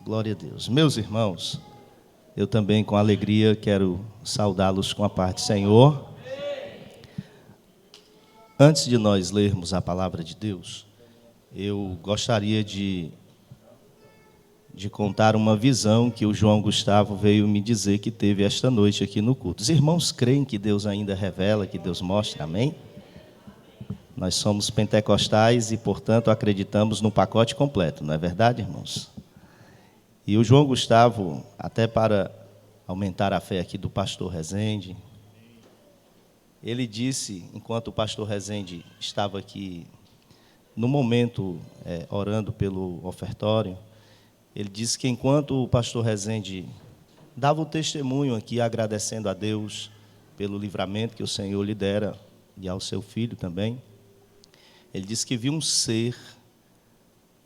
Glória a Deus. Meus irmãos, eu também com alegria quero saudá-los com a paz do Senhor. Antes de nós lermos a palavra de Deus, eu gostaria de contar uma visão que o João Gustavo veio me dizer que teve esta noite aqui no culto. Os irmãos creem que Deus ainda revela, que Deus mostra, amém? Nós somos pentecostais e, portanto, acreditamos no pacote completo, não é verdade, irmãos? E o João Gustavo, até para aumentar a fé aqui do pastor Rezende, ele disse, enquanto o pastor Rezende estava aqui, no momento, orando pelo ofertório, ele disse que enquanto o pastor Rezende dava o testemunho aqui, agradecendo a Deus pelo livramento que o Senhor lhe dera, e ao seu filho também, ele disse que viu um ser,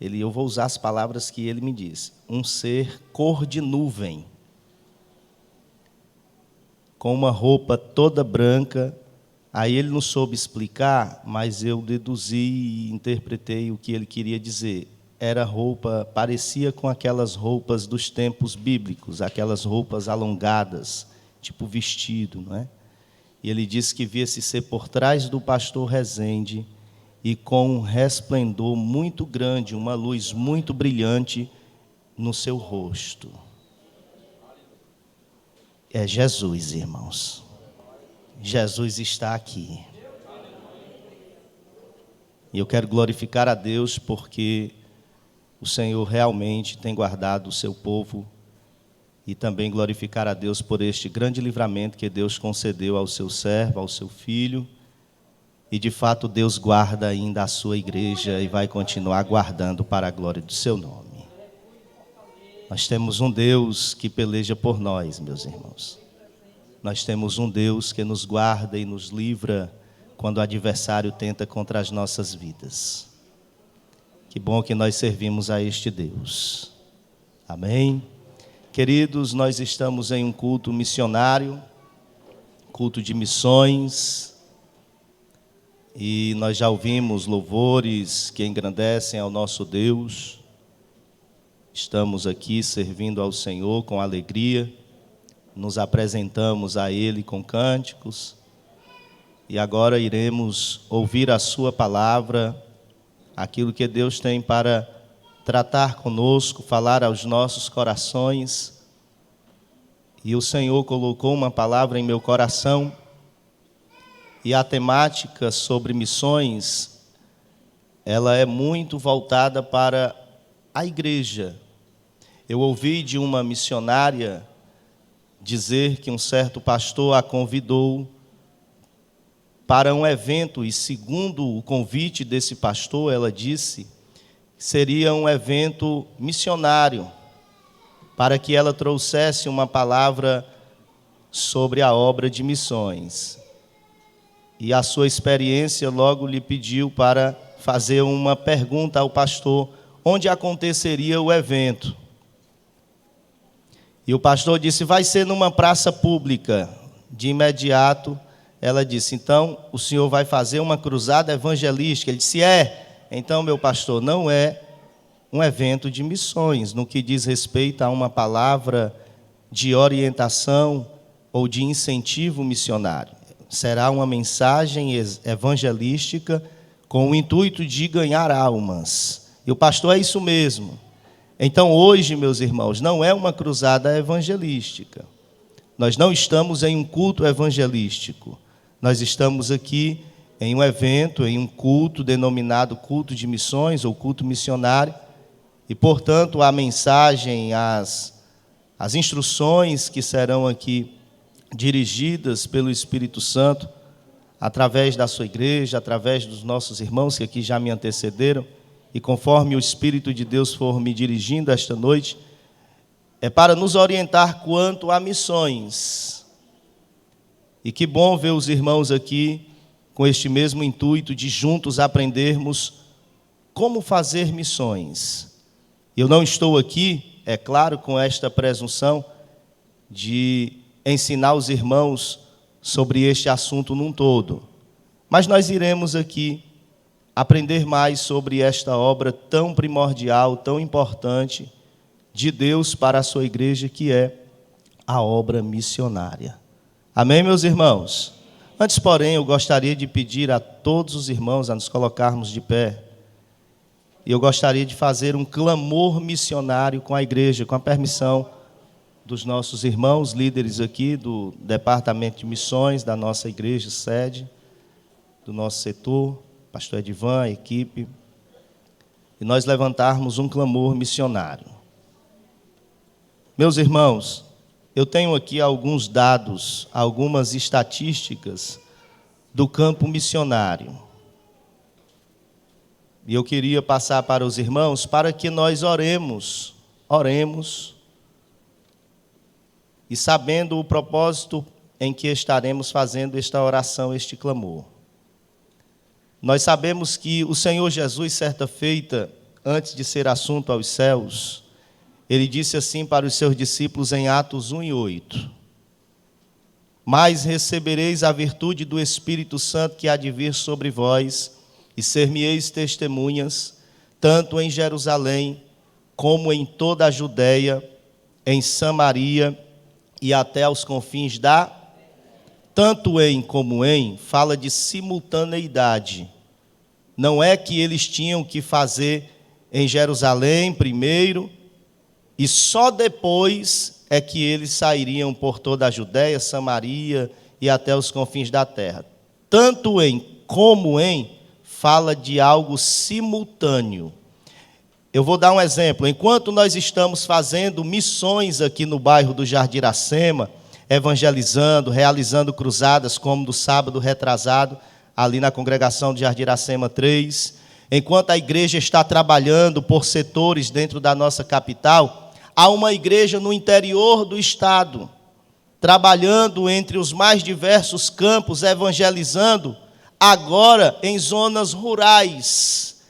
eu vou usar as palavras que ele me disse, um ser cor de nuvem, com uma roupa toda branca. Aí ele não soube explicar, mas eu deduzi e interpretei o que ele queria dizer. Era roupa, parecia com aquelas roupas dos tempos bíblicos, aquelas roupas alongadas, tipo vestido, não é? E ele disse que via esse ser por trás do pastor Rezende e com um resplendor muito grande, uma luz muito brilhante no seu rosto. É Jesus, irmãos. Jesus está aqui. E eu quero glorificar a Deus porque o Senhor realmente tem guardado o seu povo e também glorificar a Deus por este grande livramento que Deus concedeu ao seu servo, ao seu filho. E de fato Deus guarda ainda a sua igreja e vai continuar guardando para a glória do seu nome. Nós temos um Deus que peleja por nós, meus irmãos. Nós temos um Deus que nos guarda e nos livra quando o adversário tenta contra as nossas vidas. Que bom que nós servimos a este Deus. Amém? Queridos, nós estamos em um culto missionário, culto de missões, e nós já ouvimos louvores que engrandecem ao nosso Deus. Estamos aqui servindo ao Senhor com alegria. Nos apresentamos a Ele com cânticos e agora iremos ouvir a sua palavra, aquilo que Deus tem para tratar conosco, falar aos nossos corações. E o Senhor colocou uma palavra em meu coração e a temática sobre missões, ela é muito voltada para a igreja. Eu ouvi de uma missionária dizer que um certo pastor a convidou para um evento, e segundo o convite desse pastor, ela disse que seria um evento missionário, para que ela trouxesse uma palavra sobre a obra de missões. E a sua experiência logo lhe pediu para fazer uma pergunta ao pastor, onde aconteceria o evento. E o pastor disse, vai ser numa praça pública. De imediato, ela disse, então, o senhor vai fazer uma cruzada evangelística? Ele disse, então, meu pastor, não é um evento de missões, no que diz respeito a uma palavra de orientação ou de incentivo missionário. Será uma mensagem evangelística com o intuito de ganhar almas. E o pastor, é isso mesmo. Então, hoje, meus irmãos, não é uma cruzada evangelística. Nós não estamos em um culto evangelístico. Nós estamos aqui em um evento, em um culto denominado culto de missões ou culto missionário. E, portanto, a mensagem, as instruções que serão aqui dirigidas pelo Espírito Santo, através da sua igreja, através dos nossos irmãos que aqui já me antecederam, e conforme o Espírito de Deus for me dirigindo esta noite, é para nos orientar quanto a missões. E que bom ver os irmãos aqui com este mesmo intuito de juntos aprendermos como fazer missões. Eu não estou aqui, é claro, com esta presunção de ensinar os irmãos sobre este assunto num todo, mas nós iremos aqui aprender mais sobre esta obra tão primordial, tão importante, de Deus para a sua igreja, que é a obra missionária. Amém, meus irmãos? Antes, porém, eu gostaria de pedir a todos os irmãos a nos colocarmos de pé. E eu gostaria de fazer um clamor missionário com a igreja, com a permissão dos nossos irmãos líderes aqui do Departamento de Missões da nossa igreja sede, do nosso setor, pastor Edivan, a equipe, e nós levantarmos um clamor missionário. Meus irmãos, eu tenho aqui alguns dados, algumas estatísticas do campo missionário. E eu queria passar para os irmãos para que nós oremos, e sabendo o propósito em que estaremos fazendo esta oração, este clamor. Nós sabemos que o Senhor Jesus, certa feita, antes de ser assunto aos céus, ele disse assim para os seus discípulos em Atos 1:8: mas recebereis a virtude do Espírito Santo que há de vir sobre vós, e ser-me-eis testemunhas, tanto em Jerusalém, como em toda a Judeia, em Samaria e até aos confins da... Tanto em como em, fala de simultaneidade. Não é que eles tinham que fazer em Jerusalém primeiro, e só depois é que eles sairiam por toda a Judeia, Samaria e até os confins da terra. Tanto em como em, fala de algo simultâneo. Eu vou dar um exemplo. Enquanto nós estamos fazendo missões aqui no bairro do Jardim Iracema, evangelizando, realizando cruzadas, como do sábado retrasado, ali na congregação de Jardim Iracema 3, enquanto a igreja está trabalhando por setores dentro da nossa capital, há uma igreja no interior do estado, trabalhando entre os mais diversos campos, evangelizando, agora em zonas rurais.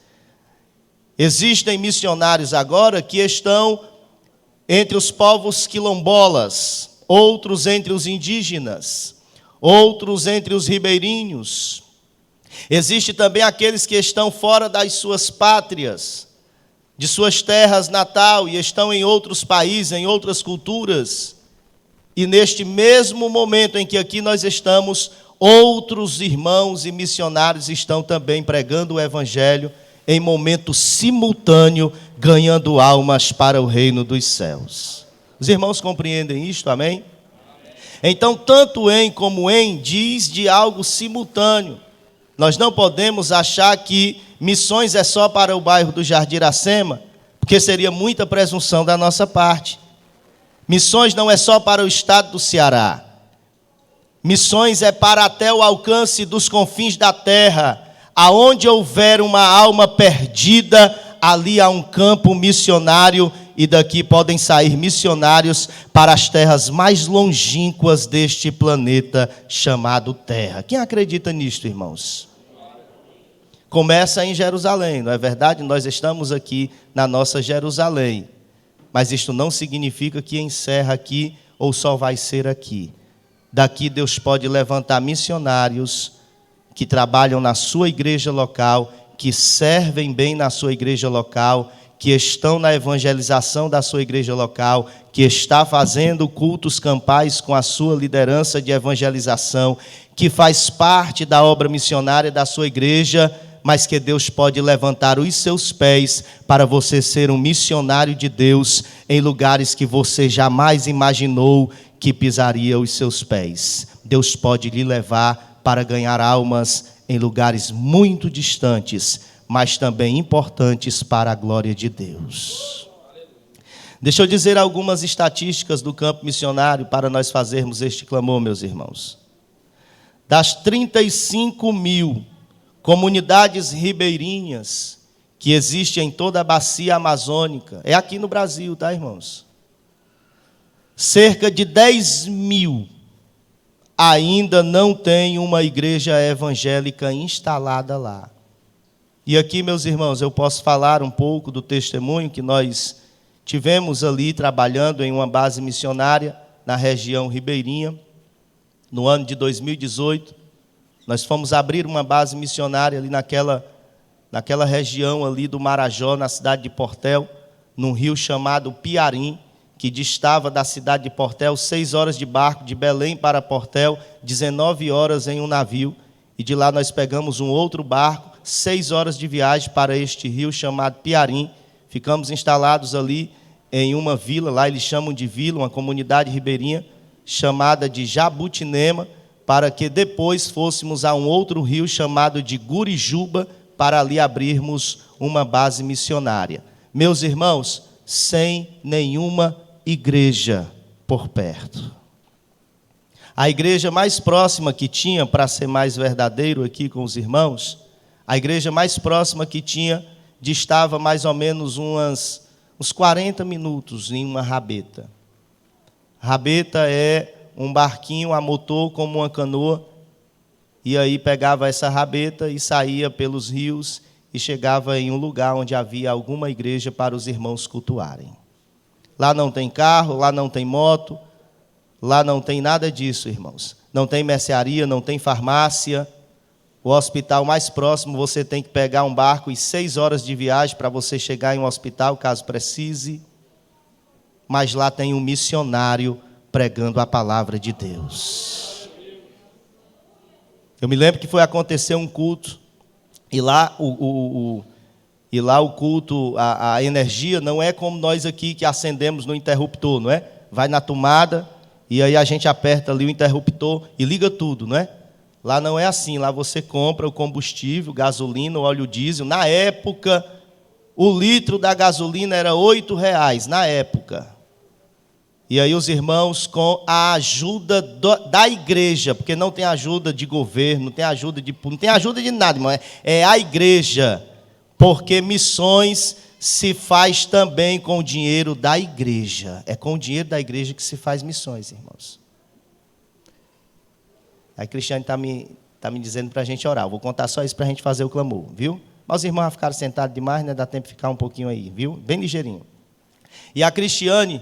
Existem missionários agora que estão entre os povos quilombolas, outros entre os indígenas, outros entre os ribeirinhos. Existe também aqueles que estão fora das suas pátrias, de suas terras natal, e estão em outros países, em outras culturas. E neste mesmo momento em que aqui nós estamos, outros irmãos e missionários estão também pregando o evangelho em momento simultâneo, ganhando almas para o reino dos céus. Os irmãos compreendem isto, amém? Então, tanto em como em diz de algo simultâneo. Nós não podemos achar que missões é só para o bairro do Jardim Iracema, porque seria muita presunção da nossa parte. Missões não é só para o estado do Ceará. Missões é para até o alcance dos confins da terra. Aonde houver uma alma perdida, ali há um campo missionário, e daqui podem sair missionários para as terras mais longínquas deste planeta chamado Terra. Quem acredita nisto, irmãos? Começa em Jerusalém, não é verdade? Nós estamos aqui na nossa Jerusalém, mas isto não significa que encerra aqui ou só vai ser aqui. Daqui Deus pode levantar missionários que trabalham na sua igreja local, que servem bem na sua igreja local, que estão na evangelização da sua igreja local, que está fazendo cultos campais com a sua liderança de evangelização, que faz parte da obra missionária da sua igreja, mas que Deus pode levantar os seus pés para você ser um missionário de Deus em lugares que você jamais imaginou que pisaria os seus pés. Deus pode lhe levar para ganhar almas em lugares muito distantes, mas também importantes para a glória de Deus. Deixa eu dizer algumas estatísticas do campo missionário para nós fazermos este clamor, meus irmãos. Das 35.000 comunidades ribeirinhas que existem em toda a bacia amazônica, é aqui no Brasil, tá, irmãos? Cerca de 10.000 ainda não tem uma igreja evangélica instalada lá. E aqui, meus irmãos, eu posso falar um pouco do testemunho que nós tivemos ali trabalhando em uma base missionária na região ribeirinha. No ano de 2018, nós fomos abrir uma base missionária ali naquela região ali do Marajó, na cidade de Portel, num rio chamado Piarim, que distava da cidade de Portel 6 horas de barco, de Belém para Portel, 19 horas em um navio. E de lá nós pegamos um outro barco, 6 horas de viagem para este rio chamado Piarim. Ficamos instalados ali em uma vila, lá eles chamam de vila, uma comunidade ribeirinha, chamada de Jabutinema, para que depois fôssemos a um outro rio chamado de Gurijuba, para ali abrirmos uma base missionária. Meus irmãos, sem nenhuma igreja por perto. A igreja mais próxima que tinha, para ser mais verdadeiro aqui com os irmãos, a igreja mais próxima que tinha distava mais ou menos uns 40 minutos em uma rabeta. Rabeta é um barquinho a motor como uma canoa, e aí pegava essa rabeta e saía pelos rios e chegava em um lugar onde havia alguma igreja para os irmãos cultuarem. Lá não tem carro, lá não tem moto, lá não tem nada disso, irmãos. Não tem mercearia, não tem farmácia. O hospital mais próximo, você tem que pegar um barco e 6 horas de viagem para você chegar em um hospital, caso precise. Mas lá tem um missionário pregando a palavra de Deus. Eu me lembro que foi acontecer um culto, e lá o culto, a energia não é como nós aqui que acendemos no interruptor, não é? Vai na tomada, e aí a gente aperta ali o interruptor e liga tudo, não é? Lá não é assim, lá você compra o combustível, gasolina, o óleo diesel. Na época, o litro da gasolina era R$8, na época. E aí os irmãos, com a ajuda da igreja, porque não tem ajuda de governo, não tem ajuda de nada, irmão, é a igreja, porque missões se faz também com o dinheiro da igreja. É com o dinheiro da igreja que se faz missões, irmãos. Aí Cristiane está me dizendo para a gente orar. Eu vou contar só isso para a gente fazer o clamor, viu? Mas os irmãos ficaram sentados demais, né? Dá tempo de ficar um pouquinho aí, viu? Bem ligeirinho. E a Cristiane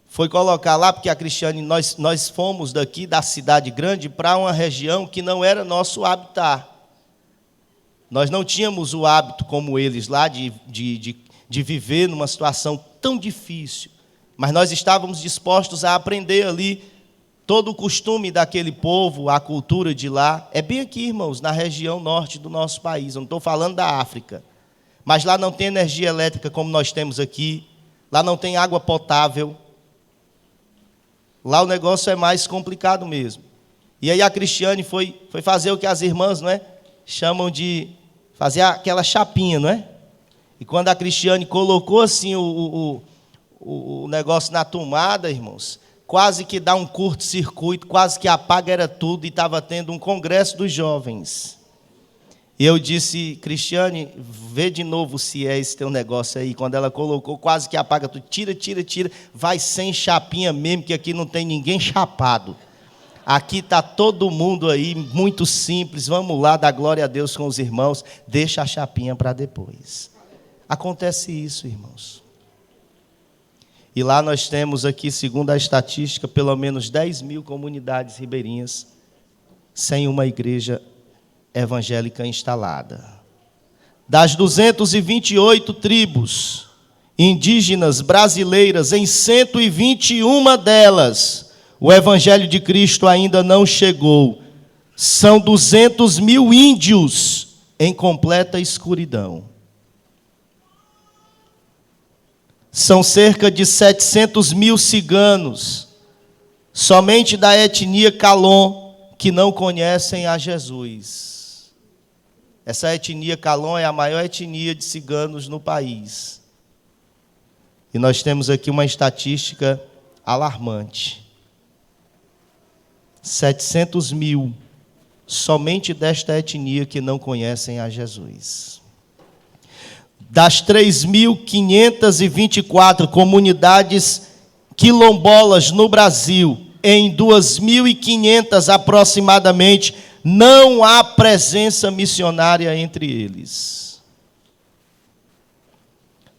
foi colocar lá, porque a Cristiane, nós fomos daqui da cidade grande para uma região que não era nosso habitat. Nós não tínhamos o hábito como eles lá de viver numa situação tão difícil. Mas nós estávamos dispostos a aprender ali todo o costume daquele povo, a cultura de lá. É bem aqui, irmãos, na região norte do nosso país. Eu não estou falando da África. Mas lá não tem energia elétrica como nós temos aqui. Lá não tem água potável. Lá o negócio é mais complicado mesmo. E aí a Cristiane foi fazer o que as irmãs, não é, chamam de fazer aquela chapinha, não é? E quando a Cristiane colocou assim o negócio na tomada, irmãos, quase que dá um curto-circuito, quase que apaga era tudo, e estava tendo um congresso dos jovens. E eu disse, Cristiane, vê de novo se é esse teu negócio aí. Quando ela colocou, quase que apaga tudo. Tira, vai sem chapinha mesmo, que aqui não tem ninguém chapado. Aqui está todo mundo aí, muito simples. Vamos lá, dar glória a Deus com os irmãos. Deixa a chapinha para depois. Acontece isso, irmãos. E lá nós temos aqui, segundo a estatística, pelo menos 10.000 comunidades ribeirinhas sem uma igreja evangélica instalada. Das 228 tribos indígenas brasileiras, em 121 delas, o evangelho de Cristo ainda não chegou. São 200.000 índios em completa escuridão. São cerca de 700.000 ciganos, somente da etnia Calon, que não conhecem a Jesus. Essa etnia Calon é a maior etnia de ciganos no país. E nós temos aqui uma estatística alarmante. 700.000 somente desta etnia que não conhecem a Jesus. Das 3.524 comunidades quilombolas no Brasil, em 2.500 aproximadamente, não há presença missionária entre eles.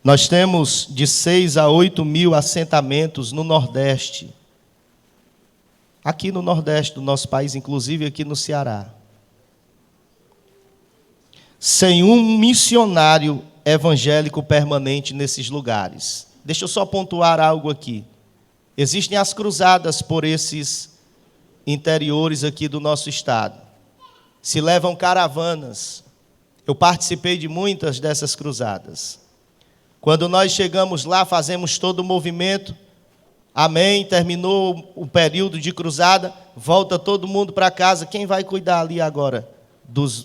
Nós temos de 6 a 8.000 assentamentos no Nordeste. Aqui no Nordeste do nosso país, inclusive aqui no Ceará. Sem um missionário evangélico permanente nesses lugares. deixa eu só pontuar algo aqui. Existem as cruzadas por esses interiores aqui do nosso estado. Se levam caravanas. Eu participei de muitas dessas cruzadas. Quando nós chegamos lá, fazemos todo o movimento. Amém, terminou o período de cruzada, volta todo mundo para casa. Quem vai cuidar ali agora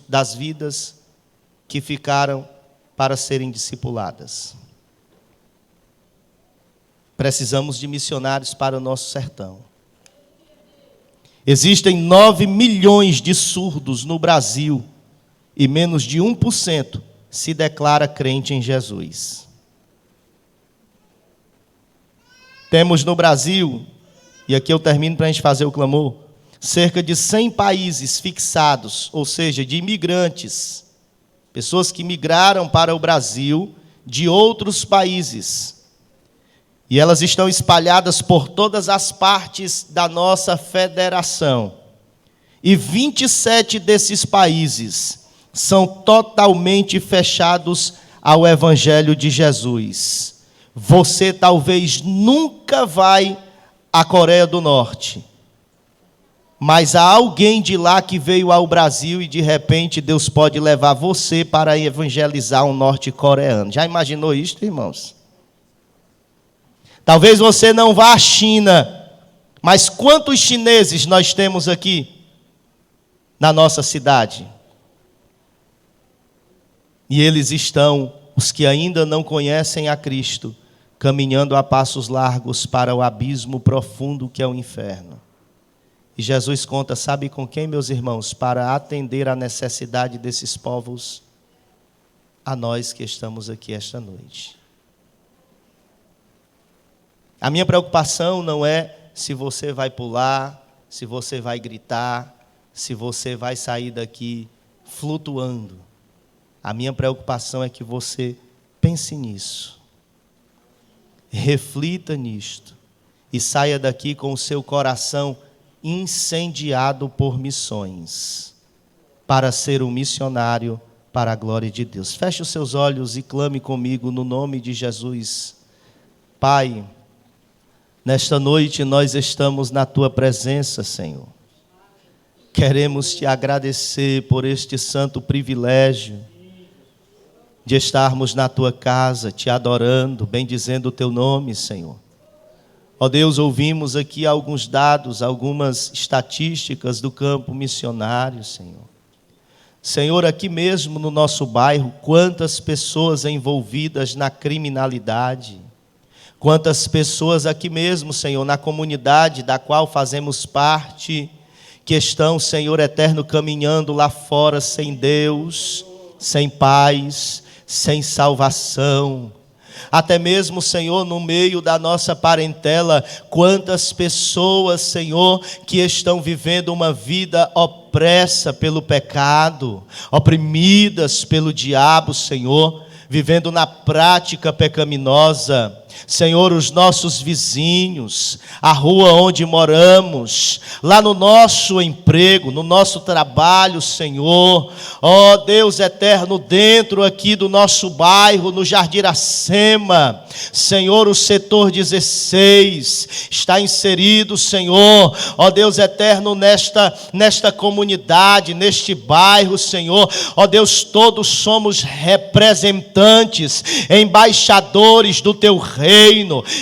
das vidas que ficaram para serem discipuladas? Precisamos de missionários para o nosso sertão. Existem 9 milhões de surdos no Brasil e menos de 1% se declara crente em Jesus. Temos no Brasil, e aqui eu termino para a gente fazer o clamor, cerca de 100 países fixados, ou seja, de imigrantes, pessoas que migraram para o Brasil de outros países. E elas estão espalhadas por todas as partes da nossa federação. E 27 desses países são totalmente fechados ao Evangelho de Jesus. Você talvez nunca vai à Coreia do Norte, mas há alguém de lá que veio ao Brasil e de repente Deus pode levar você para evangelizar um norte-coreano. Já imaginou isso, irmãos? Talvez você não vá à China, mas quantos chineses nós temos aqui na nossa cidade? E eles estão, os que ainda não conhecem a Cristo, caminhando a passos largos para o abismo profundo que é o inferno. E Jesus conta, sabe com quem, meus irmãos? Para atender a necessidade desses povos, a nós que estamos aqui esta noite. A minha preocupação não é se você vai pular, se você vai gritar, se você vai sair daqui flutuando. A minha preocupação é que você pense nisso, reflita nisto e saia daqui com o seu coração incendiado por missões, para ser um missionário para a glória de Deus. Feche os seus olhos e clame comigo no nome de Jesus. Pai, nesta noite nós estamos na Tua presença, Senhor. Queremos Te agradecer por este santo privilégio de estarmos na Tua casa, Te adorando, bendizendo o Teu nome, Senhor. Ó Deus, ouvimos aqui alguns dados, algumas estatísticas do campo missionário, Senhor. Senhor, aqui mesmo no nosso bairro, quantas pessoas envolvidas na criminalidade, quantas pessoas aqui mesmo, Senhor, na comunidade da qual fazemos parte, que estão, Senhor eterno, caminhando lá fora sem Deus, sem paz, sem salvação. Até mesmo, Senhor, no meio da nossa parentela, quantas pessoas, Senhor, que estão vivendo uma vida opressa pelo pecado, oprimidas pelo diabo, Senhor, vivendo na prática pecaminosa. Senhor, os nossos vizinhos, a rua onde moramos, lá no nosso emprego, no nosso trabalho, Senhor, ó Deus eterno, dentro aqui do nosso bairro, no Jardim Iracema, Senhor, o setor 16 está inserido, Senhor, ó Deus eterno, nesta comunidade, neste bairro, Senhor, ó Deus, todos somos representantes, embaixadores do Teu reino,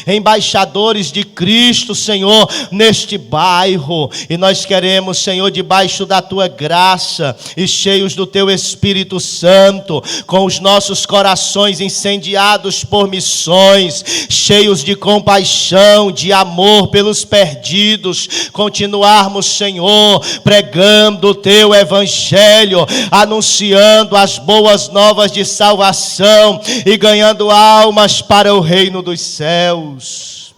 embaixadores de Cristo, Senhor, neste bairro, e nós queremos, Senhor, debaixo da Tua graça e cheios do Teu Espírito Santo, com os nossos corações incendiados por missões, cheios de compaixão, de amor pelos perdidos, continuarmos, Senhor, pregando o Teu Evangelho, anunciando as boas novas de salvação e ganhando almas para o reino dos céus.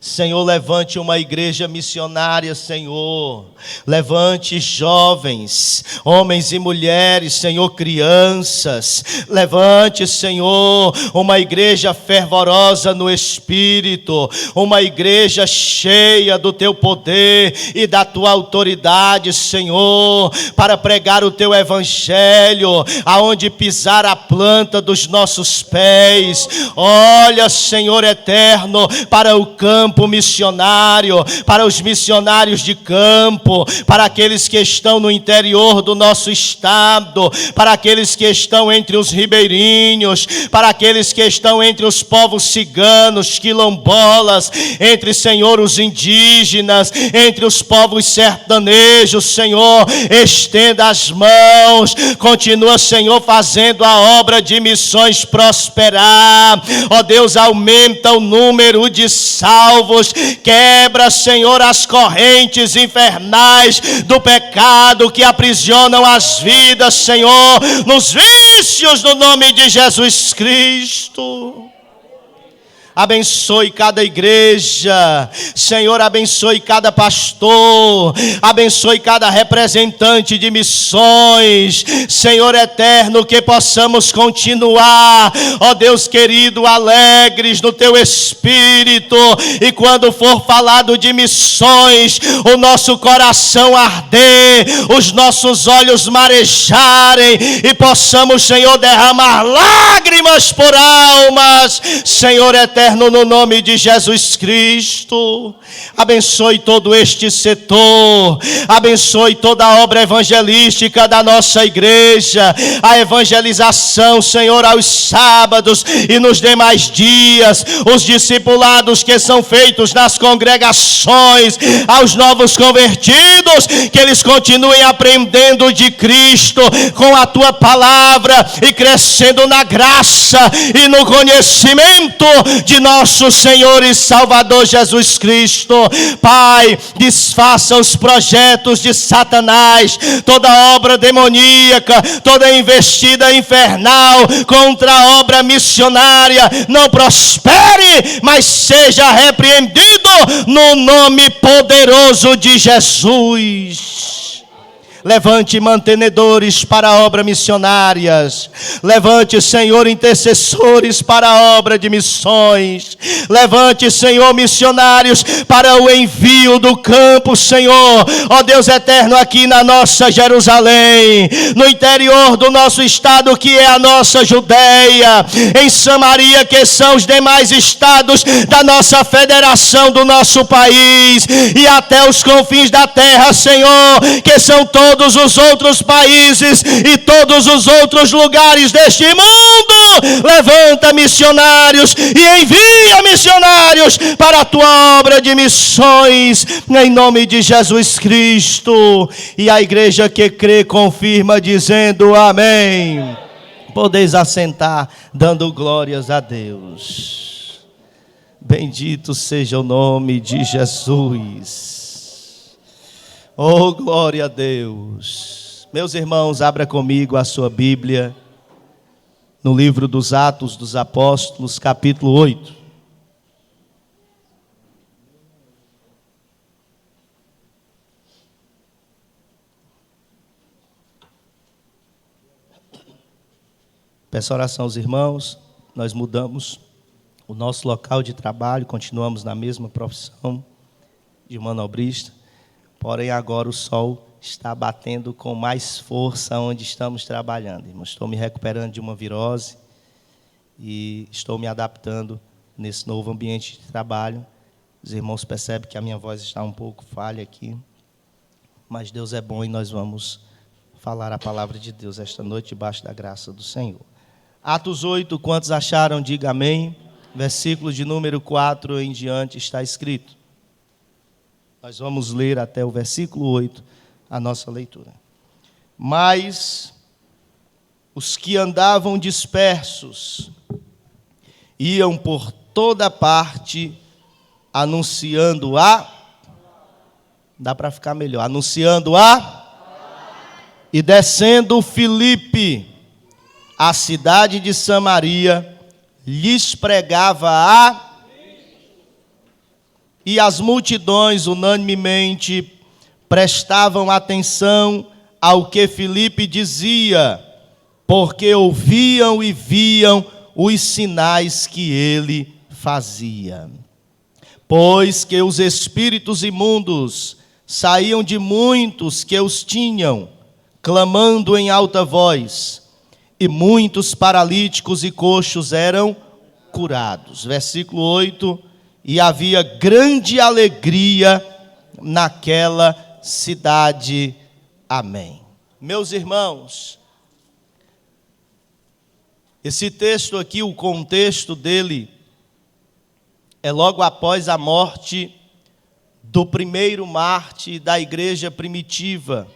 Senhor, levante uma igreja missionária, Senhor. Levante jovens, homens e mulheres, Senhor, crianças. Levante, Senhor, uma igreja fervorosa no Espírito. Uma igreja cheia do Teu poder e da Tua autoridade, Senhor, para pregar o Teu Evangelho, aonde pisar a planta dos nossos pés. Olha, Senhor eterno, para o campo missionário, para os missionários de campo, para aqueles que estão no interior do nosso estado, para aqueles que estão entre os ribeirinhos, para aqueles que estão entre os povos ciganos, quilombolas, entre, Senhor, os indígenas, entre os povos sertanejos. Senhor, estenda as mãos, continua, Senhor, fazendo a obra de missões prosperar. Ó Deus, aumenta o número de salvos, quebra, Senhor, as correntes infernais do pecado que aprisionam as vidas, Senhor, nos vícios, no nome de Jesus Cristo. Abençoe cada igreja, Senhor, abençoe cada pastor, abençoe cada representante de missões, Senhor eterno, que possamos continuar, ó Deus querido, alegres no Teu Espírito, e quando for falado de missões, o nosso coração arder, os nossos olhos marejarem, e possamos, Senhor, derramar lágrimas por almas, Senhor eterno, no nome de Jesus Cristo. Abençoe todo este setor, abençoe toda a obra evangelística da nossa igreja, a evangelização, Senhor, aos sábados e nos demais dias, os discipulados que são feitos nas congregações, aos novos convertidos, que eles continuem aprendendo de Cristo com a Tua palavra e crescendo na graça e no conhecimento de nosso Senhor e Salvador Jesus Cristo. Pai, desfaça os projetos de Satanás, toda obra demoníaca, toda investida infernal contra a obra missionária, não prospere, mas seja repreendido no nome poderoso de Jesus. Levante mantenedores para a obra missionárias. Levante, Senhor, intercessores para a obra de missões. Levante, Senhor, missionários para o envio do campo, Senhor. Ó Deus eterno, aqui na nossa Jerusalém, no interior do nosso estado, que é a nossa Judeia, em Samaria, que são os demais estados da nossa federação, do nosso país, e até os confins da terra, Senhor, que são todos os outros países e todos os outros lugares deste mundo. Levanta missionários e envia missionários para a Tua obra de missões, em nome de Jesus Cristo. E a igreja que crê confirma dizendo amém. Podeis assentar dando glórias a Deus. Bendito seja o nome de Jesus. Oh, glória a Deus. Meus irmãos, abra comigo a sua Bíblia no livro dos Atos dos Apóstolos, capítulo 8. Peço oração aos irmãos. Nós mudamos o nosso local de trabalho, continuamos na mesma profissão de manobrista. Porém, agora o sol está batendo com mais força onde estamos trabalhando. Irmãos, estou me recuperando de uma virose e estou me adaptando nesse novo ambiente de trabalho. Os irmãos percebem que a minha voz está um pouco falha aqui, mas Deus é bom e nós vamos falar a palavra de Deus esta noite debaixo da graça do Senhor. Atos 8, quantos acharam, diga amém. Versículo de número 4 em diante está escrito. Nós vamos ler até o versículo 8, a nossa leitura. Mas os que andavam dispersos iam por toda parte anunciando dá para ficar melhor, anunciando e descendo Filipe, a cidade de Samaria, lhes pregava e as multidões unanimemente prestavam atenção ao que Filipe dizia, porque ouviam e viam os sinais que ele fazia. Pois que os espíritos imundos saíam de muitos que os tinham, clamando em alta voz, e muitos paralíticos e coxos eram curados. Versículo 8, e havia grande alegria naquela cidade. Amém. Meus irmãos, esse texto aqui, o contexto dele, é logo após a morte do primeiro mártir da igreja primitiva,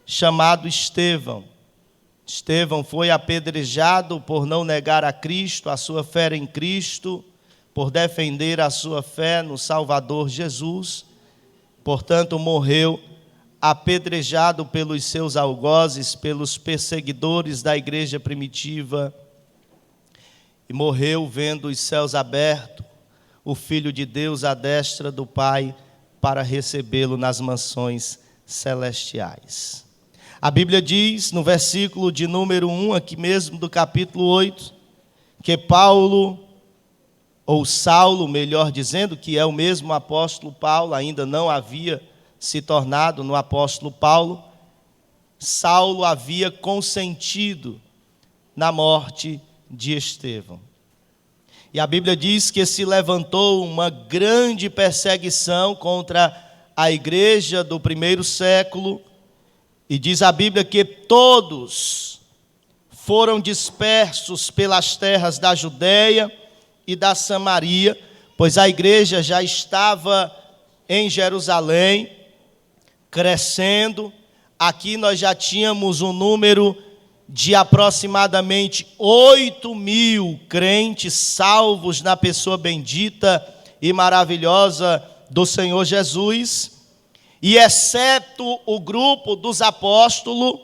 chamado Estevão. Estevão foi apedrejado por não negar a Cristo, a sua fé em Cristo, por defender a sua fé no Salvador Jesus. Portanto, morreu apedrejado pelos seus algozes, pelos perseguidores da igreja primitiva, e morreu vendo os céus abertos, o Filho de Deus à destra do Pai, para recebê-lo nas mansões celestiais. A Bíblia diz, no versículo de número 1, aqui mesmo do capítulo 8, que Paulo, ou Saulo, melhor dizendo, que é o mesmo apóstolo Paulo, ainda não havia se tornado no apóstolo Paulo, Saulo havia consentido na morte de Estevão. E a Bíblia diz que se levantou uma grande perseguição contra a igreja do primeiro século, e diz a Bíblia que todos foram dispersos pelas terras da Judeia e da Samaria, pois a igreja já estava em Jerusalém, crescendo. Aqui nós já tínhamos um número de aproximadamente 8.000 crentes salvos na pessoa bendita e maravilhosa do Senhor Jesus, e exceto o grupo dos apóstolos,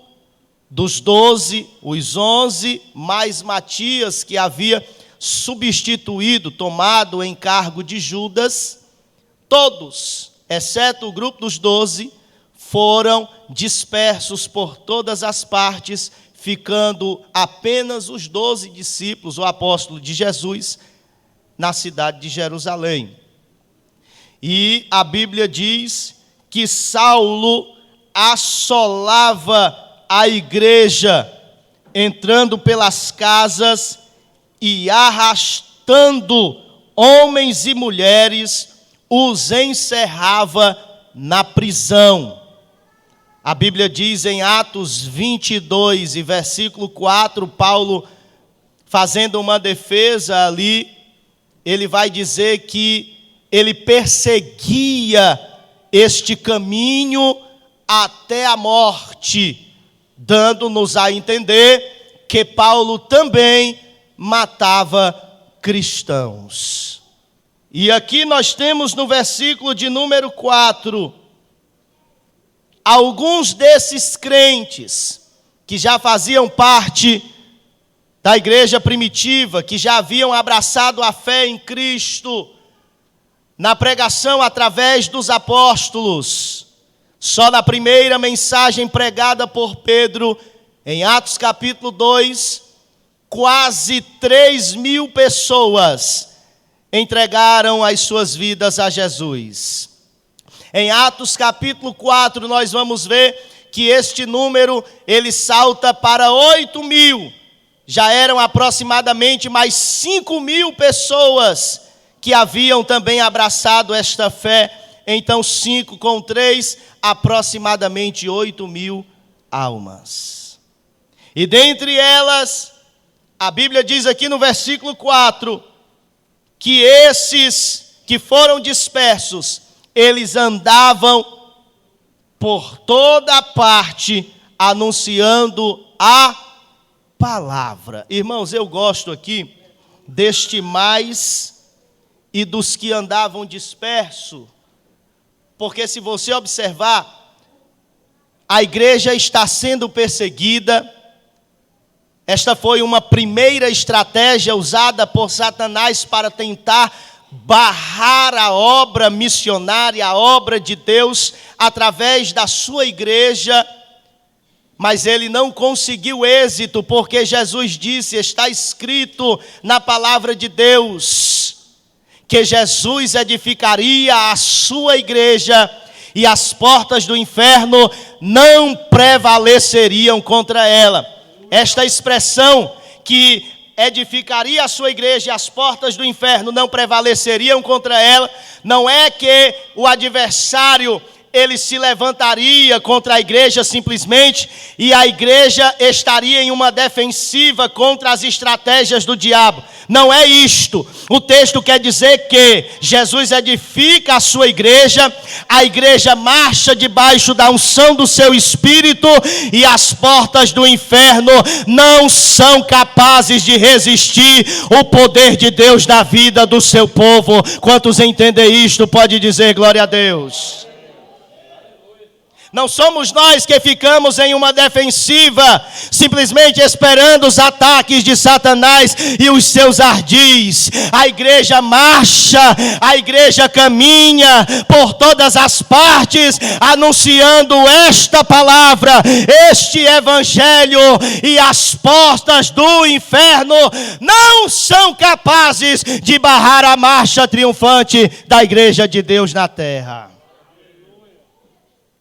dos 12, os 11, mais Matias, que havia substituído, tomado o encargo de Judas, todos, exceto o grupo dos 12, foram dispersos por todas as partes, ficando apenas os 12 discípulos, o apóstolo de Jesus, na cidade de Jerusalém. E a Bíblia diz que Saulo assolava a igreja, entrando pelas casas e arrastando homens e mulheres, os encerrava na prisão. A Bíblia diz em Atos 22 e versículo 4, Paulo, fazendo uma defesa ali, ele vai dizer que ele perseguia este caminho até a morte, dando-nos a entender que Paulo também matava cristãos. E aqui nós temos no versículo de número 4, alguns desses crentes que já faziam parte da igreja primitiva, que já haviam abraçado a fé em Cristo, na pregação através dos apóstolos. Só na primeira mensagem pregada por Pedro, em Atos capítulo 2, quase 3.000 pessoas entregaram as suas vidas a Jesus. Em Atos capítulo 4, nós vamos ver que este número, ele salta para 8.000. Já eram aproximadamente mais 5.000 pessoas que haviam também abraçado esta fé. Então 5 com 3, aproximadamente 8.000 almas. E dentre elas, a Bíblia diz aqui no versículo 4, que esses que foram dispersos, eles andavam por toda a parte, anunciando a palavra. Irmãos, eu gosto aqui deste mais e dos que andavam dispersos, porque se você observar, a igreja está sendo perseguida. Esta foi uma primeira estratégia usada por Satanás para tentar barrar a obra missionária, a obra de Deus através da sua igreja, mas ele não conseguiu êxito, porque Jesus disse, está escrito na palavra de Deus, que Jesus edificaria a sua igreja e as portas do inferno não prevaleceriam contra ela. Esta expressão, que edificaria a sua igreja e as portas do inferno não prevaleceriam contra ela, não é que o adversário ele se levantaria contra a igreja simplesmente e a igreja estaria em uma defensiva contra as estratégias do diabo. Não é isto. O texto quer dizer que Jesus edifica a sua igreja, a igreja marcha debaixo da unção do seu Espírito e as portas do inferno não são capazes de resistir o poder de Deus na vida do seu povo. Quantos entendem isto, pode dizer glória a Deus. Não somos nós que ficamos em uma defensiva, simplesmente esperando os ataques de Satanás e os seus ardis. A igreja marcha, a igreja caminha por todas as partes, anunciando esta palavra, este evangelho, e as portas do inferno não são capazes de barrar a marcha triunfante da igreja de Deus na terra.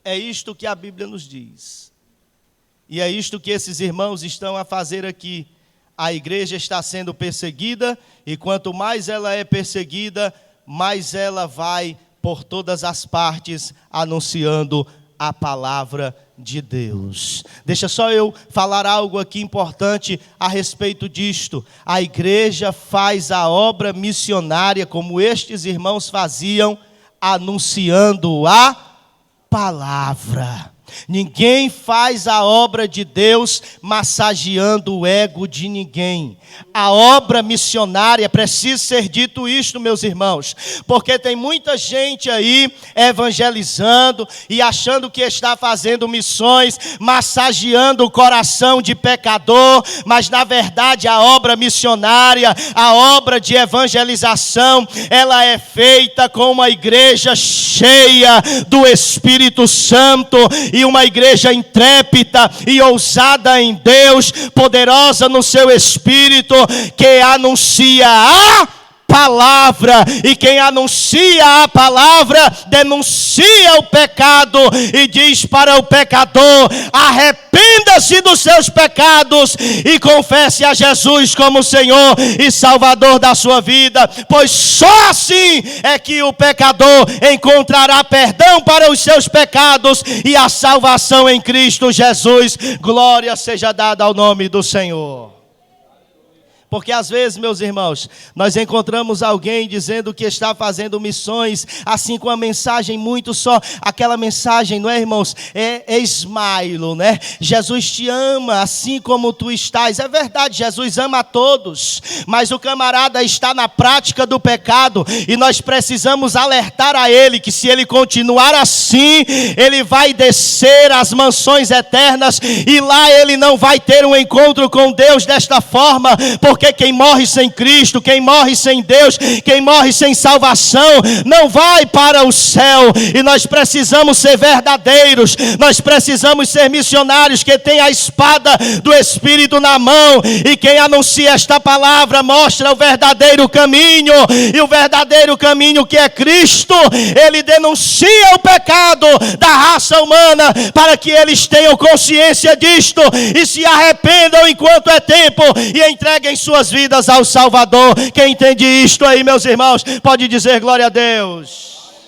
É isto que a Bíblia nos diz. E é isto que esses irmãos estão a fazer aqui. A igreja está sendo perseguida, e quanto mais ela é perseguida, mais ela vai por todas as partes anunciando a palavra de Deus. Deixa só eu falar algo aqui importante a respeito disto. A igreja faz a obra missionária como estes irmãos faziam, anunciando a palavra. Ninguém faz a obra de Deus massageando o ego de ninguém. A obra missionária, precisa ser dito isto, meus irmãos, porque tem muita gente aí evangelizando e achando que está fazendo missões, massageando o coração de pecador, mas na verdade a obra missionária, a obra de evangelização, ela é feita com uma igreja cheia do Espírito Santo, e uma igreja intrépida e ousada em Deus, poderosa no seu Espírito, que anuncia a palavra, e quem anuncia a palavra denuncia o pecado e diz para o pecador: arrependa-se dos seus pecados e confesse a Jesus como Senhor e Salvador da sua vida, pois só assim é que o pecador encontrará perdão para os seus pecados e a salvação em Cristo Jesus. Glória seja dada ao nome do Senhor. Porque às vezes, meus irmãos, nós encontramos alguém dizendo que está fazendo missões, assim com a mensagem muito só, aquela mensagem, não é, irmãos? É esmailo, né? Jesus te ama assim como tu estás. É verdade, Jesus ama a todos, mas o camarada está na prática do pecado, e nós precisamos alertar a ele que se ele continuar assim, ele vai descer às mansões eternas, e lá ele não vai ter um encontro com Deus desta forma, porque quem morre sem Cristo, quem morre sem Deus, quem morre sem salvação, não vai para o céu. E nós precisamos ser verdadeiros, nós precisamos ser missionários que têm a espada do Espírito na mão, e quem anuncia esta palavra mostra o verdadeiro caminho, e o verdadeiro caminho, que é Cristo, ele denuncia o pecado da raça humana, para que eles tenham consciência disto e se arrependam enquanto é tempo, e entreguem suas vidas ao Salvador. Quem entende isto aí, meus irmãos, pode dizer glória a Deus.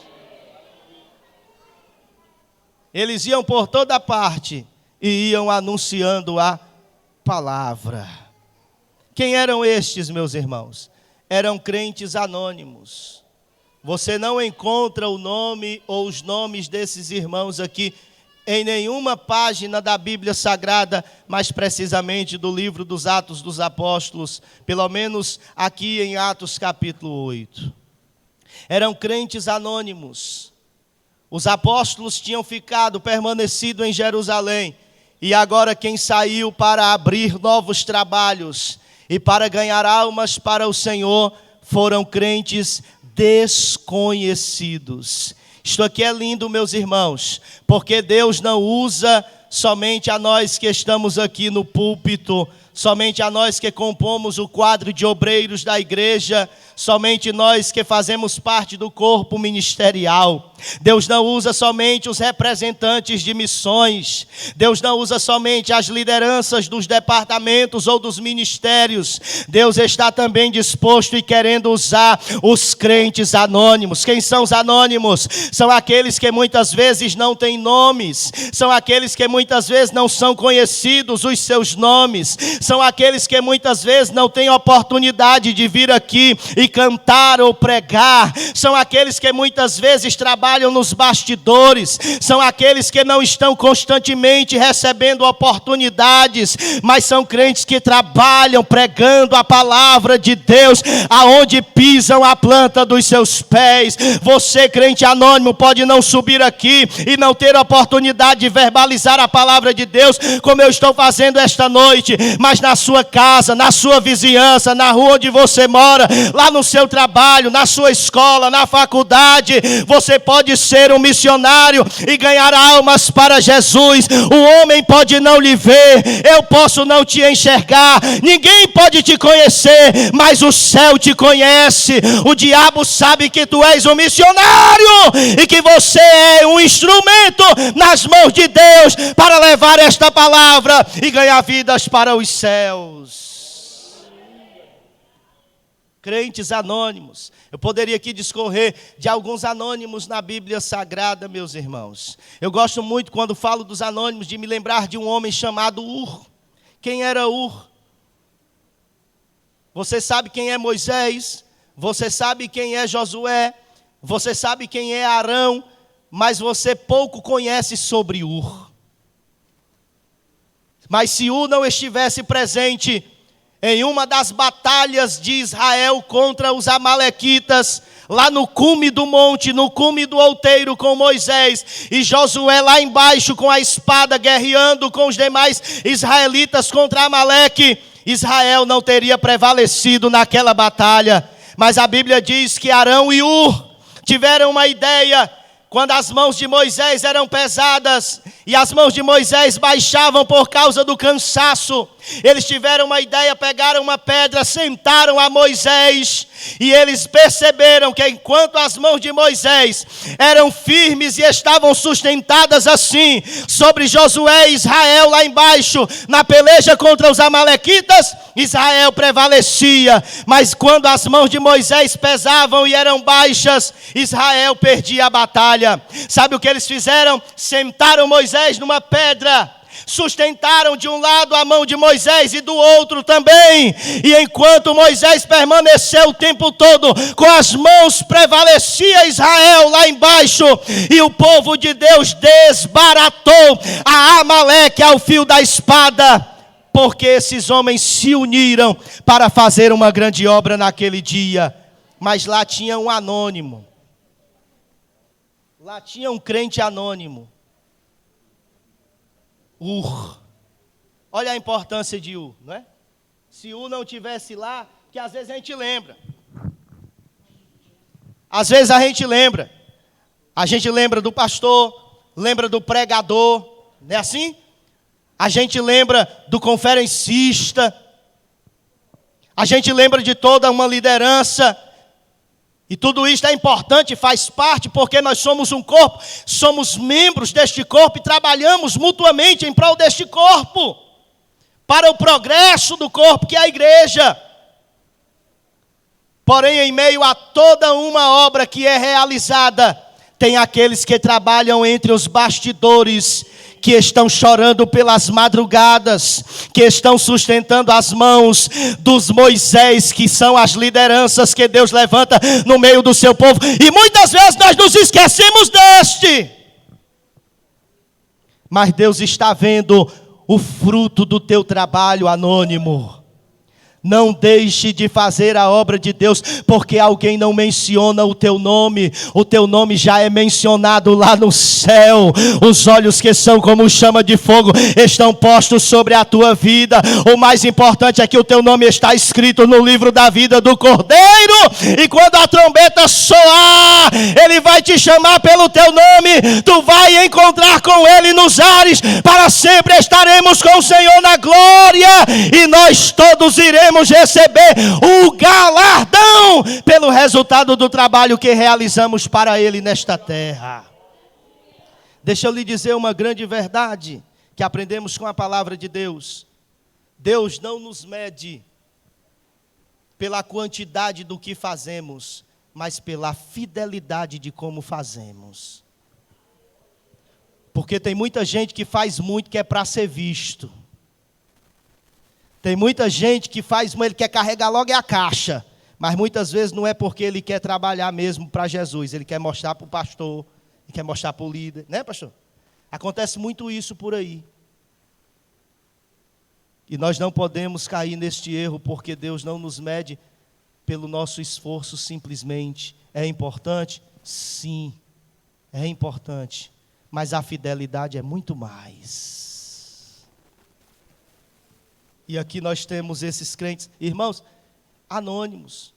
Eles iam por toda parte e iam anunciando a palavra. Quem eram estes, meus irmãos? Eram crentes anônimos. Você não encontra o nome ou os nomes desses irmãos aqui em nenhuma página da Bíblia Sagrada, mais precisamente do livro dos Atos dos Apóstolos, pelo menos aqui em Atos capítulo 8. Eram crentes anônimos. Os apóstolos tinham permanecido em Jerusalém, e agora quem saiu para abrir novos trabalhos e para ganhar almas para o Senhor foram crentes desconhecidos. Isto aqui é lindo, meus irmãos, porque Deus não usa somente a nós que estamos aqui no púlpito, somente a nós que compomos o quadro de obreiros da igreja, somente nós que fazemos parte do corpo ministerial. Deus não usa somente os representantes de missões. Deus não usa somente as lideranças dos departamentos ou dos ministérios. Deus está também disposto e querendo usar os crentes anônimos. Quem são os anônimos? São aqueles que muitas vezes não têm nomes. São aqueles que muitas vezes não são conhecidos os seus nomes. São aqueles que muitas vezes não têm oportunidade de vir aqui e cantar ou pregar. São aqueles que muitas vezes trabalham nos bastidores. São aqueles que não estão constantemente recebendo oportunidades, mas são crentes que trabalham pregando a palavra de Deus aonde pisam a planta dos seus pés. Você, crente anônimo, pode não subir aqui e não ter oportunidade de verbalizar a palavra de Deus como eu estou fazendo esta noite, mas na sua casa, na sua vizinhança, na rua onde você mora, lá no seu trabalho, na sua escola, na faculdade, você pode ser um missionário e ganhar almas para Jesus. O homem pode não lhe ver, eu posso não te enxergar, ninguém pode te conhecer, mas o céu te conhece. O diabo sabe que tu és um missionário e que você é um instrumento nas mãos de Deus para levar esta palavra e ganhar vidas para os céus. Crentes anônimos. Eu poderia aqui discorrer de alguns anônimos na Bíblia Sagrada, meus irmãos. Eu gosto muito, quando falo dos anônimos, de me lembrar de um homem chamado Ur. Quem era Ur? Você sabe quem é Moisés? Você sabe quem é Josué? Você sabe quem é Arão? Mas você pouco conhece sobre Ur. Mas se Ur não estivesse presente em uma das batalhas de Israel contra os amalequitas, lá no cume do monte, no cume do outeiro com Moisés, e Josué lá embaixo com a espada guerreando com os demais israelitas contra Amaleque, Israel não teria prevalecido naquela batalha. Mas a Bíblia diz que Arão e Ur tiveram uma ideia. Quando as mãos de Moisés eram pesadas e as mãos de Moisés baixavam por causa do cansaço, eles tiveram uma ideia, pegaram uma pedra, sentaram a Moisés e eles perceberam que enquanto as mãos de Moisés eram firmes e estavam sustentadas assim sobre Josué e Israel lá embaixo, na peleja contra os amalequitas, Israel prevalecia. Mas quando as mãos de Moisés pesavam e eram baixas, Israel perdia a batalha. Sabe o que eles fizeram? Sentaram Moisés numa pedra, sustentaram de um lado a mão de Moisés e do outro também. E enquanto Moisés permaneceu o tempo todo com as mãos, prevalecia Israel lá embaixo. E o povo de Deus desbaratou a Amaleque ao fio da espada, porque esses homens se uniram para fazer uma grande obra naquele dia. Mas lá tinha um anônimo. Lá tinha um crente anônimo. Ur. Olha a importância de Ur, não é? Se Ur não tivesse lá, que às vezes a gente lembra. Às vezes a gente lembra. A gente lembra do pastor, lembra do pregador, não é assim? A gente lembra do conferencista. A gente lembra de toda uma liderança. E tudo isso é importante, faz parte, porque nós somos um corpo, somos membros deste corpo e trabalhamos mutuamente em prol deste corpo, para o progresso do corpo, que é a igreja. Porém, em meio a toda uma obra que é realizada, tem aqueles que trabalham entre os bastidores, que estão chorando pelas madrugadas, que estão sustentando as mãos dos Moisés, que são as lideranças que Deus levanta no meio do seu povo. E muitas vezes nós nos esquecemos deste. Mas Deus está vendo o fruto do teu trabalho anônimo. Não deixe de fazer a obra de Deus, porque alguém não menciona o teu nome já é mencionado lá no céu. Os olhos que são como chama de fogo estão postos sobre a tua vida. O mais importante é que o teu nome está escrito no livro da vida do Cordeiro, e quando a trombeta soar, Ele vai te chamar pelo teu nome, tu vai encontrar com Ele nos ares, para sempre estaremos com o Senhor na glória, e nós todos iremos receber o galardão pelo resultado do trabalho que realizamos para Ele nesta terra. Deixa eu lhe dizer uma grande verdade que aprendemos com a palavra de Deus. Deus não nos mede pela quantidade do que fazemos, mas pela fidelidade de como fazemos. Porque tem muita gente que faz muito que é para ser visto. Tem muita gente que faz, ele quer carregar logo a caixa, mas muitas vezes não é porque ele quer trabalhar mesmo para Jesus, ele quer mostrar para o pastor, ele quer mostrar para o líder, né, pastor? Acontece muito isso por aí. E nós não podemos cair neste erro, porque Deus não nos mede pelo nosso esforço simplesmente. É importante? Sim, é importante, mas a fidelidade é muito mais. E aqui nós temos esses crentes, irmãos, anônimos,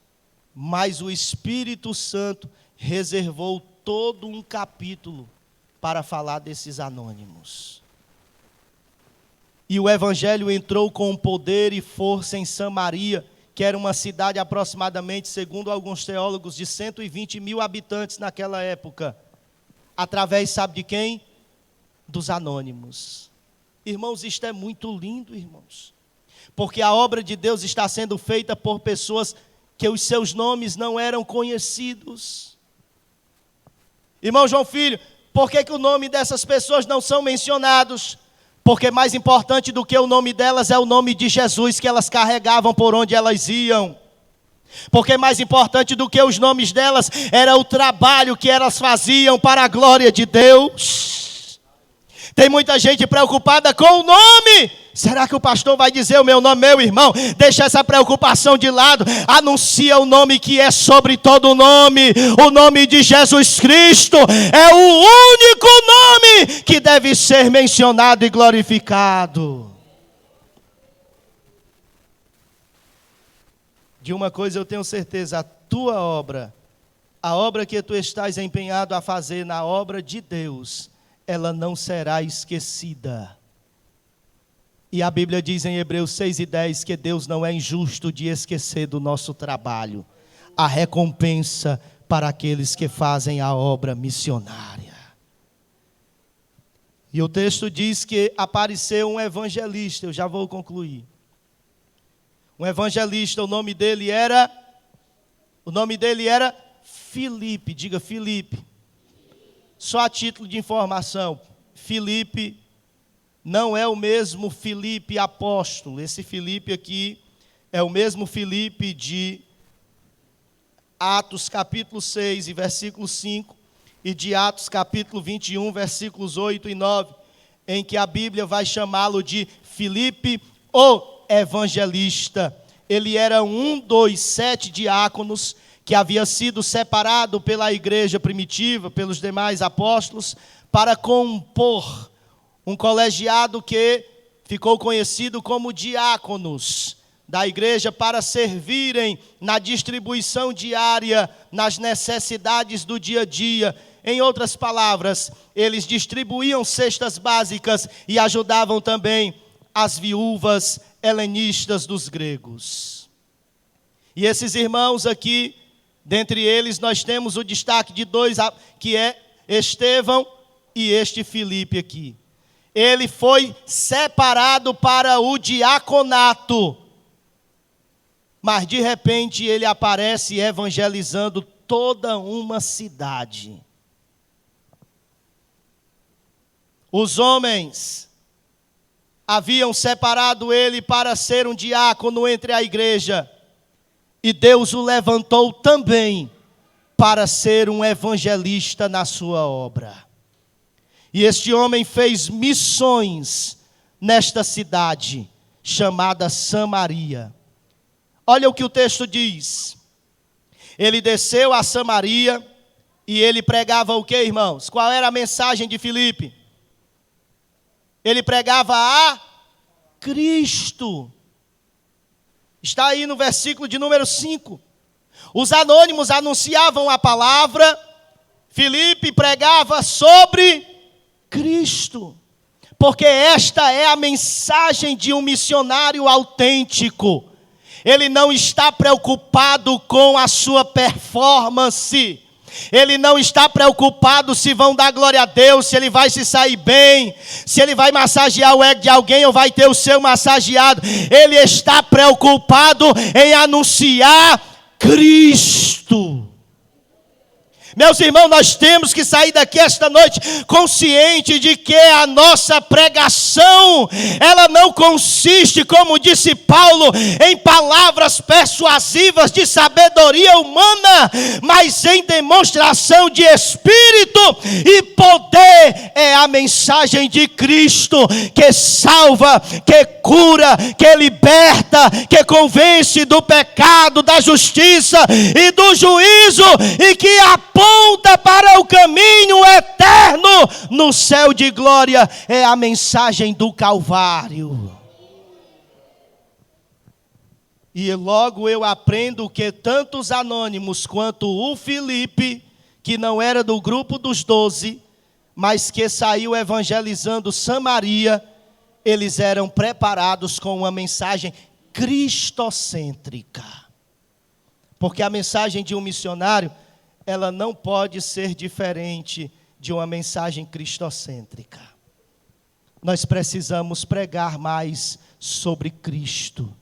mas o Espírito Santo reservou todo um capítulo para falar desses anônimos. E o Evangelho entrou com poder e força em Samaria, que era uma cidade aproximadamente, segundo alguns teólogos, de 120 mil habitantes naquela época. Através, sabe de quem? Dos anônimos. Irmãos, isto é muito lindo, irmãos. Porque a obra de Deus está sendo feita por pessoas que os seus nomes não eram conhecidos. Irmão João Filho, por que o nome dessas pessoas não são mencionados? Porque mais importante do que o nome delas é o nome de Jesus que elas carregavam por onde elas iam. Porque mais importante do que os nomes delas era o trabalho que elas faziam para a glória de Deus. Tem muita gente preocupada com o nome. Será que o pastor vai dizer o meu nome? Meu irmão, deixa essa preocupação de lado. Anuncia o nome que é sobre todo nome. O nome de Jesus Cristo é o único nome que deve ser mencionado e glorificado. De uma coisa eu tenho certeza, a tua obra, a obra que tu estás empenhado a fazer na obra de Deus, ela não será esquecida. E a Bíblia diz em Hebreus 6:10 que Deus não é injusto de esquecer do nosso trabalho. A recompensa para aqueles que fazem a obra missionária. E o texto diz que apareceu um evangelista, eu já vou concluir. Um evangelista, o nome dele era Filipe, diga Filipe. Só a título de informação, Filipe não é o mesmo Filipe apóstolo. Esse Filipe aqui é o mesmo Filipe de Atos capítulo 6 e versículo 5 e de Atos capítulo 21, versículos 8 e 9, em que a Bíblia vai chamá-lo de Filipe, o evangelista. Ele era um dos 7 diáconos que havia sido separado pela igreja primitiva, pelos demais apóstolos, para compor um colegiado que ficou conhecido como diáconos da igreja, para servirem na distribuição diária, nas necessidades do dia a dia. Em outras palavras, eles distribuíam cestas básicas e ajudavam também as viúvas helenistas dos gregos. E esses irmãos aqui, dentre eles nós temos o destaque de 2, que é Estevão e este Filipe aqui. Ele foi separado para o diaconato, mas de repente ele aparece evangelizando toda uma cidade. Os homens haviam separado ele para ser um diácono entre a igreja, e Deus o levantou também para ser um evangelista na sua obra. E este homem fez missões nesta cidade chamada Samaria. Olha o que o texto diz. Ele desceu a Samaria e ele pregava o que, irmãos? Qual era a mensagem de Filipe? Ele pregava a Cristo. Está aí no versículo de número 5. Os anônimos anunciavam a palavra, Filipe pregava sobre Cristo. Porque esta é a mensagem de um missionário autêntico. Ele não está preocupado com a sua performance. Ele não está preocupado se vão dar glória a Deus, se ele vai se sair bem, se ele vai massagear o ego de alguém ou vai ter o seu massageado. Ele está preocupado em anunciar Cristo. Meus irmãos, nós temos que sair daqui esta noite consciente de que a nossa pregação, ela não consiste, como disse Paulo, em palavras persuasivas de sabedoria humana, mas em demonstração de Espírito e poder. É a mensagem de Cristo que salva, que cura, que liberta, que convence do pecado, da justiça e do juízo e que aponta para o caminho eterno no céu de glória. É a mensagem do Calvário. E logo eu aprendo que tanto os anônimos quanto o Filipe, que não era do grupo dos 12, mas que saiu evangelizando Samaria, eles eram preparados com uma mensagem cristocêntrica. Porque a mensagem de um missionário, ela não pode ser diferente de uma mensagem cristocêntrica. Nós precisamos pregar mais sobre Cristo.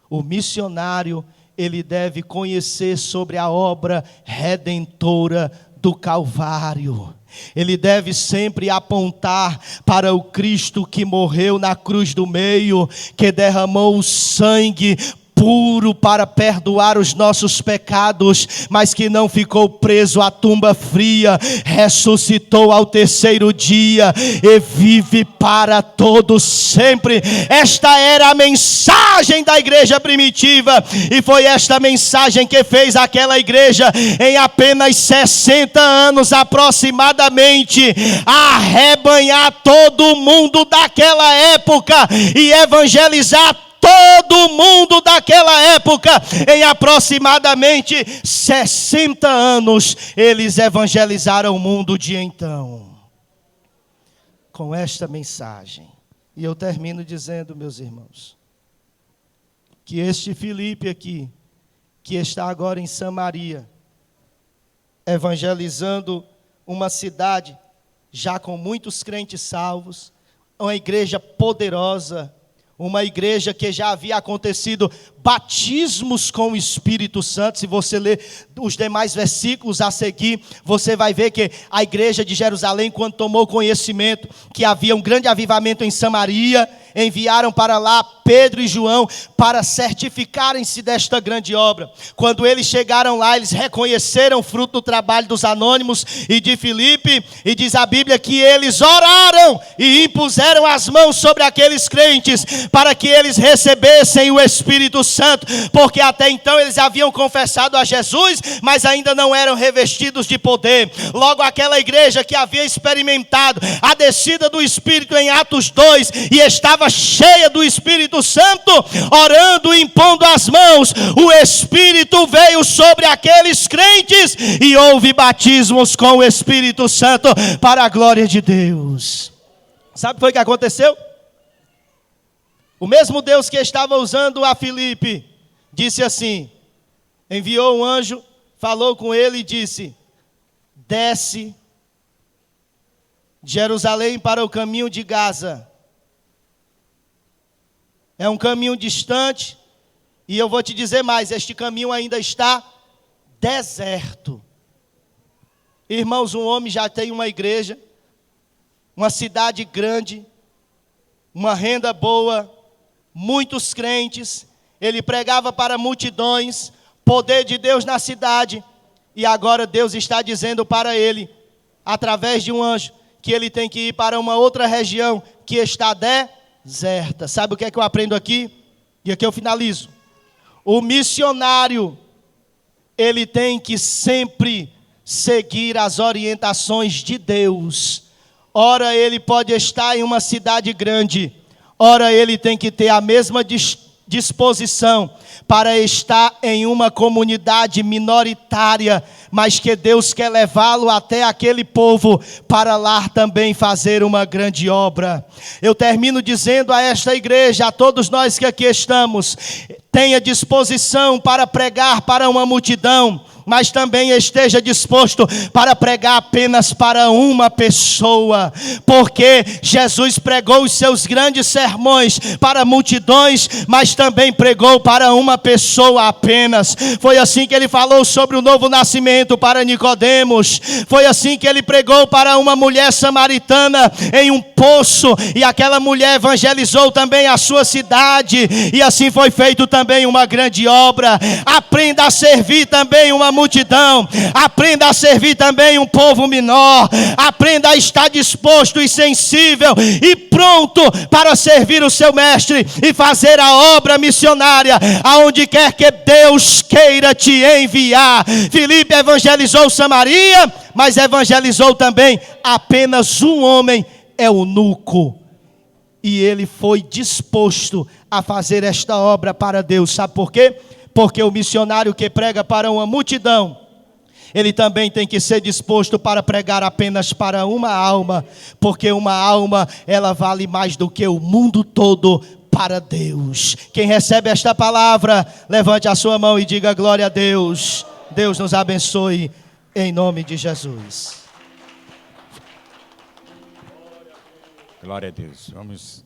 O missionário, ele deve conhecer sobre a obra redentora do Calvário. Ele deve sempre apontar para o Cristo que morreu na cruz do meio, que derramou o sangue puro para perdoar os nossos pecados, mas que não ficou preso à tumba fria, ressuscitou ao terceiro dia e vive para todos sempre. Esta era a mensagem da igreja primitiva, e foi esta mensagem que fez aquela igreja em apenas 60 anos aproximadamente arrebanhar todo mundo daquela época e evangelizar todo mundo daquela época. Em aproximadamente 60 anos, eles evangelizaram o mundo de então, com esta mensagem. E eu termino dizendo, meus irmãos, que este Filipe aqui, que está agora em Samaria, evangelizando uma cidade já com muitos crentes salvos, uma igreja poderosa, uma igreja que já havia acontecido batismos com o Espírito Santo. Se você ler os demais versículos a seguir, você vai ver que a igreja de Jerusalém, quando tomou conhecimento que havia um grande avivamento em Samaria, enviaram para lá Pedro e João para certificarem-se desta grande obra. Quando eles chegaram lá, eles reconheceram o fruto do trabalho dos anônimos e de Filipe, e diz a Bíblia que eles oraram e impuseram as mãos sobre aqueles crentes para que eles recebessem o Espírito Santo, porque até então eles haviam confessado a Jesus, mas ainda não eram revestidos de poder. Logo aquela igreja que havia experimentado a descida do Espírito em Atos 2 e estava cheia do Espírito Santo, orando e impondo as mãos, o Espírito veio sobre aqueles crentes e houve batismos com o Espírito Santo para a glória de Deus. Sabe o que foi que aconteceu? O mesmo Deus que estava usando a Filipe disse assim, enviou um anjo, falou com ele e disse: desce de Jerusalém para o caminho de Gaza. É um caminho distante, e eu vou te dizer mais, este caminho ainda está deserto. Irmãos, um homem já tem uma igreja, uma cidade grande, uma renda boa, muitos crentes, ele pregava para multidões, poder de Deus na cidade, e agora Deus está dizendo para ele, através de um anjo, que ele tem que ir para uma outra região que está deserta. Sabe o que é que eu aprendo aqui? E aqui eu finalizo. O missionário, ele tem que sempre seguir as orientações de Deus. Ora, ele pode estar em uma cidade grande, ora, ele tem que ter a mesma disposição para estar em uma comunidade minoritária, mas que Deus quer levá-lo até aquele povo, para lá também fazer uma grande obra. Eu termino dizendo a esta igreja, a todos nós que aqui estamos, tenha disposição para pregar para uma multidão, mas também esteja disposto para pregar apenas para uma pessoa, porque Jesus pregou os seus grandes sermões para multidões, mas também pregou para uma pessoa apenas. Foi assim que ele falou sobre o novo nascimento para Nicodemos, foi assim que ele pregou para uma mulher samaritana em um poço, e aquela mulher evangelizou também a sua cidade, e assim foi feito também uma grande obra. Aprenda a servir também uma multidão, aprenda a servir também um povo menor, aprenda a estar disposto e sensível e pronto para servir o seu mestre e fazer a obra missionária aonde quer que Deus queira te enviar. Filipe evangelizou Samaria, mas evangelizou também apenas um homem, eunuco, e ele foi disposto a fazer esta obra para Deus. Sabe por quê? Porque o missionário que prega para uma multidão, ele também tem que ser disposto para pregar apenas para uma alma, porque uma alma, ela vale mais do que o mundo todo para Deus. Quem recebe esta palavra, levante a sua mão e diga glória a Deus. Deus nos abençoe, em nome de Jesus. Glória a Deus. Vamos